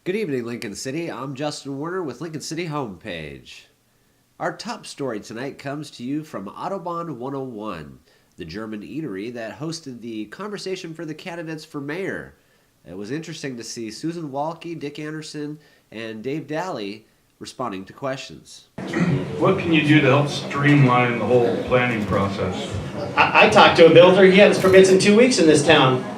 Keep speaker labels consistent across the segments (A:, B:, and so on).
A: Good evening, Lincoln City. I'm Justin Werner with Lincoln City Homepage. Our top story tonight comes to you from Autobahn 101, the German eatery that hosted the conversation for the candidates for mayor. It was interesting to see Susan Walke, Dick Anderson, and Dave Daly responding to questions.
B: What can you do to help streamline the whole planning process?
C: I talked to a builder, he had his permits in 2 weeks in this town.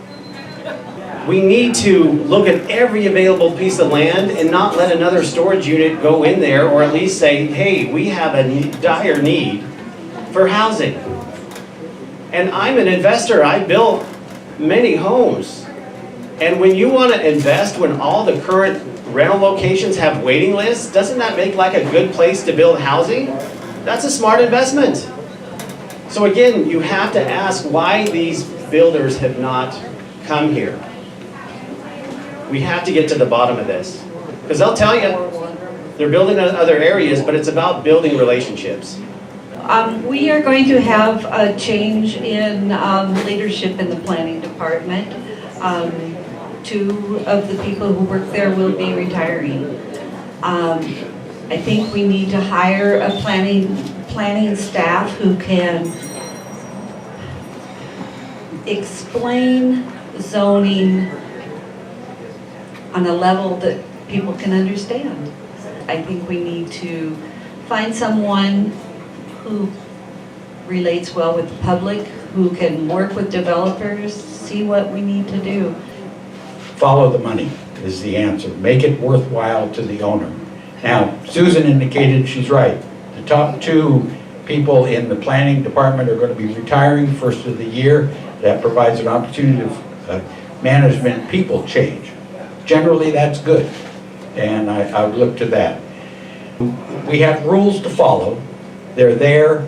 C: We need to look at every available piece of land and not let another storage unit go in there, or at least say, hey, we have a dire need for housing. And I'm an investor, I built many homes. And when you want to invest, when all the current rental locations have waiting lists, doesn't that make like a good place to build housing? That's a smart investment. So again, you have to ask why these builders have not come here. We have to get to the bottom of this. Because they'll tell you, they're building in other areas, but it's about building relationships.
D: We are going to have a change in leadership in the planning department. Two of the people who work there will be retiring. I think we need to hire a planning staff who can explain zoning on a level that people can understand. I think we need to find someone who relates well with the public, who can work with developers, see what we need to do.
E: Follow the money is the answer. Make it worthwhile to the owner. Now, Susan indicated she's right. The top two people in the planning department are going to be retiring first of the year. That provides an opportunity of management people change. Generally, that's good, and I would look to that. We have rules to follow. They're there.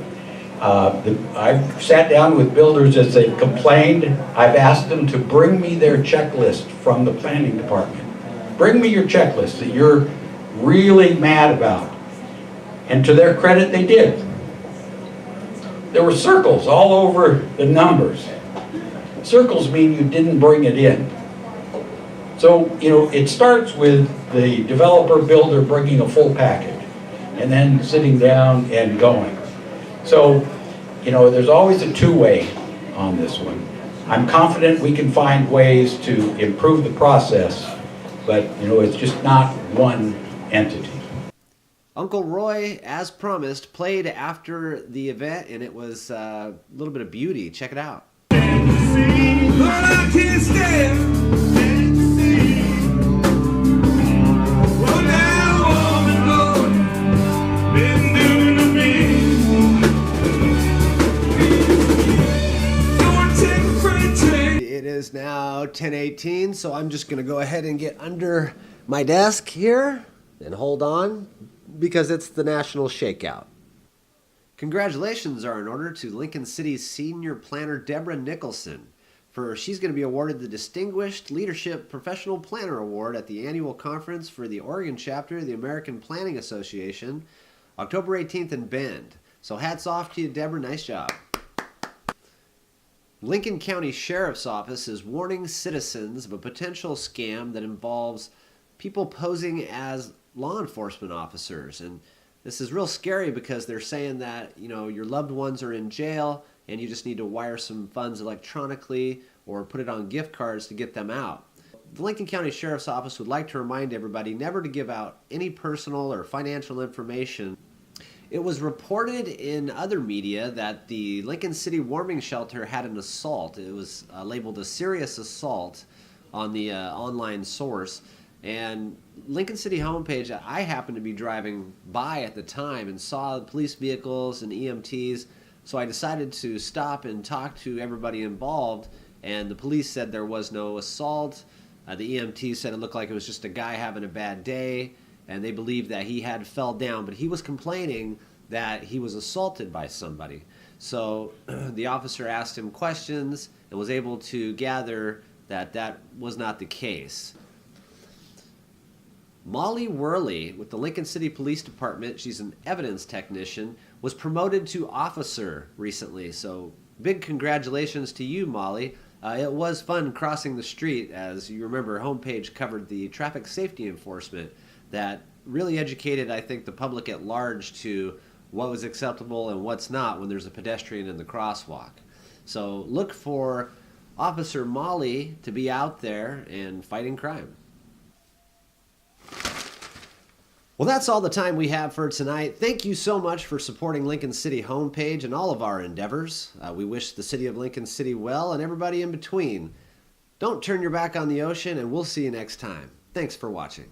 E: I've sat down with builders as they've complained. I've asked them to bring me their checklist from the planning department. Bring me your checklist that you're really mad about. And to their credit, they did. There were circles all over the numbers. Circles mean you didn't bring it in. So, it starts with the developer builder bringing a full package and then sitting down and going. So, there's always a two-way on this one. I'm confident we can find ways to improve the process, but, it's just not one entity.
A: Uncle Roy, as promised, played after the event, and it was a little bit of beauty. Check it out. It is now 10:18, so I'm just going to go ahead and get under my desk here and hold on because it's the National Shakeout. Congratulations are in order to Lincoln City's senior planner DEBRA NICHOLSON, for she's going to be awarded the Distinguished Leadership Professional Planner Award at the annual conference for the Oregon chapter of the American Planning Association, October 18th in Bend. So hats off to you, DEBRA. Nice job. Lincoln County Sheriff's Office is warning citizens of a potential scam that involves people posing as law enforcement officers. And this is real scary because they're saying that, your loved ones are in jail and you just need to wire some funds electronically or put it on gift cards to get them out. The Lincoln County Sheriff's Office would like to remind everybody never to give out any personal or financial information. It was reported in other media that the Lincoln City Warming Shelter had an assault. It was labeled a serious assault on the online source. And Lincoln City Homepage, I happened to be driving by at the time and saw police vehicles and EMTs. So I decided to stop and talk to everybody involved. And the police said there was no assault. The EMT said it looked like it was just a guy having a bad day. And they believed that he had fell down, but he was complaining that he was assaulted by somebody. So the officer asked him questions and was able to gather that that was not the case. Molly WEHRLEY with the Lincoln City Police Department, she's an evidence technician, was promoted to officer recently. So big congratulations to you, Molly. It was fun crossing the street. As you remember, homepage covered the traffic safety enforcement that really educated, I think, the public at large to what was acceptable and what's not when there's a pedestrian in the crosswalk. So look for Officer Molly to be out there and fighting crime. Well, that's all the time we have for tonight. Thank you so much for supporting Lincoln City Homepage and all of our endeavors. We wish the city of Lincoln City well and everybody in between. Don't turn your back on the ocean, and we'll see you next time. Thanks for watching.